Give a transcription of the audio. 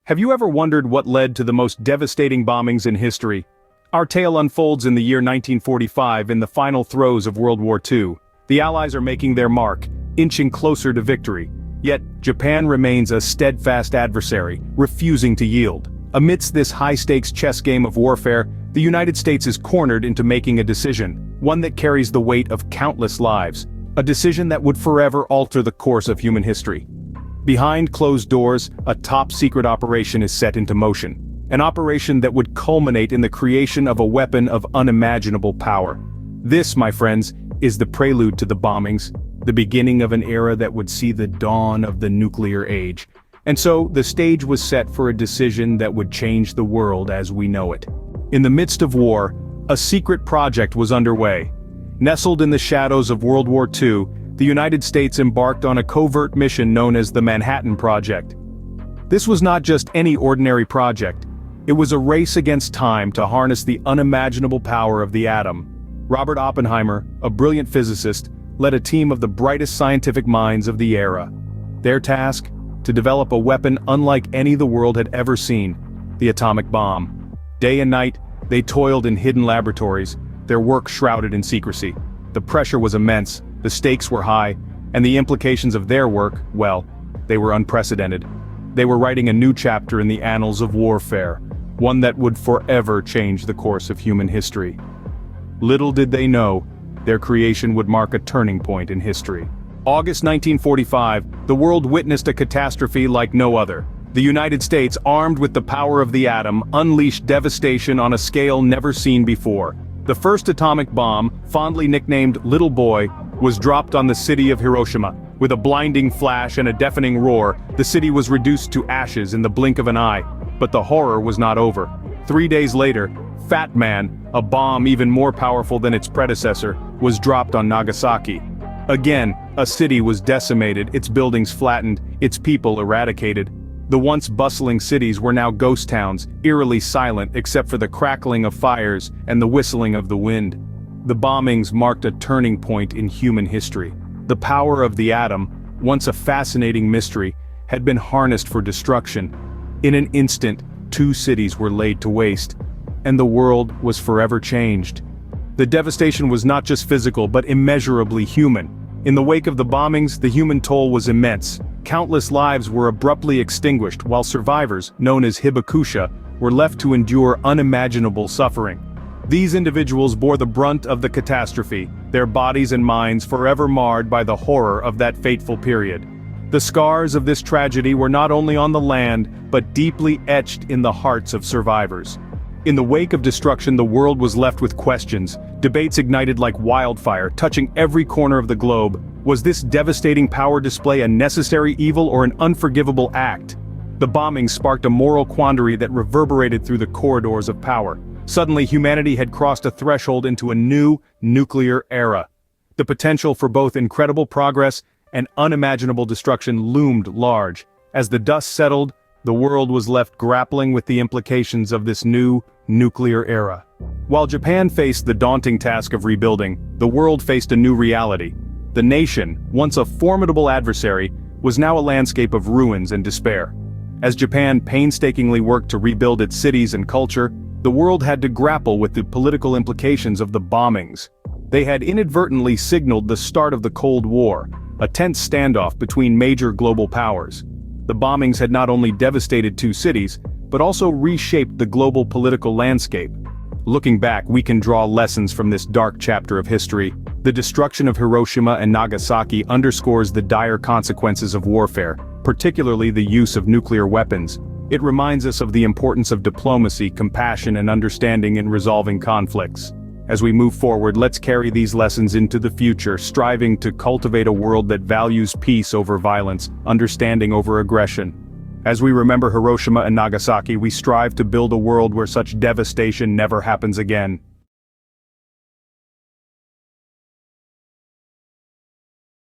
Have you ever wondered what led to the most devastating bombings in history? Our tale unfolds in the year 1945 in the final throes of World War II. The Allies are making their mark, inching closer to victory. Yet, Japan remains a steadfast adversary, refusing to yield. Amidst this high-stakes chess game of warfare, the United States is cornered into making a decision, one that carries the weight of countless lives. A decision that would forever alter the course of human history. Behind closed doors, a top-secret operation is set into motion. An operation that would culminate in the creation of a weapon of unimaginable power. This, my friends, is the prelude to the bombings, the beginning of an era that would see the dawn of the nuclear age. And so, the stage was set for a decision that would change the world as we know it. In the midst of war, a secret project was underway. Nestled in the shadows of World War II, the United States embarked on a covert mission known as the Manhattan Project. This was not just any ordinary project. It was a race against time to harness the unimaginable power of the atom. Robert Oppenheimer, a brilliant physicist, led a team of the brightest scientific minds of the era. Their task? To develop a weapon unlike any the world had ever seen, the atomic bomb. Day and night, they toiled in hidden laboratories, their work shrouded in secrecy. The pressure was immense, the stakes were high, and the implications of their work, well, they were unprecedented. They were writing a new chapter in the annals of warfare, one that would forever change the course of human history. Little did they know, their creation would mark a turning point in history. August 1945, the world witnessed a catastrophe like no other. The United States, armed with the power of the atom, unleashed devastation on a scale never seen before. The first atomic bomb, fondly nicknamed Little Boy, was dropped on the city of Hiroshima. With a blinding flash and a deafening roar, the city was reduced to ashes in the blink of an eye. But the horror was not over. 3 days later, Fat Man, a bomb even more powerful than its predecessor, was dropped on Nagasaki. Again, a city was decimated, its buildings flattened, its people eradicated. The once bustling cities were now ghost towns, eerily silent except for the crackling of fires and the whistling of the wind. The bombings marked a turning point in human history. The power of the atom, once a fascinating mystery, had been harnessed for destruction. In an instant, 2 cities were laid to waste, and the world was forever changed. The devastation was not just physical but immeasurably human. In the wake of the bombings, the human toll was immense. Countless lives were abruptly extinguished, while survivors, known as hibakusha, were left to endure unimaginable suffering. These individuals bore the brunt of the catastrophe, their bodies and minds forever marred by the horror of that fateful period. The scars of this tragedy were not only on the land, but deeply etched in the hearts of survivors. In the wake of destruction, the world was left with questions. Debates ignited like wildfire, touching every corner of the globe. Was this devastating power display a necessary evil or an unforgivable act? The bombings sparked a moral quandary that reverberated through the corridors of power. Suddenly, humanity had crossed a threshold into a new, nuclear era. The potential for both incredible progress and unimaginable destruction loomed large. As the dust settled, the world was left grappling with the implications of this new, nuclear era. While Japan faced the daunting task of rebuilding, the world faced a new reality. The nation, once a formidable adversary, was now a landscape of ruins and despair. As Japan painstakingly worked to rebuild its cities and culture, the world had to grapple with the political implications of the bombings. They had inadvertently signaled the start of the Cold War, a tense standoff between major global powers. The bombings had not only devastated 2 cities, but also reshaped the global political landscape. Looking back, we can draw lessons from this dark chapter of history. The destruction of Hiroshima and Nagasaki underscores the dire consequences of warfare, particularly the use of nuclear weapons. It reminds us of the importance of diplomacy, compassion, and understanding in resolving conflicts. As we move forward, let's carry these lessons into the future, striving to cultivate a world that values peace over violence, understanding over aggression. As we remember Hiroshima and Nagasaki, we strive to build a world where such devastation never happens again.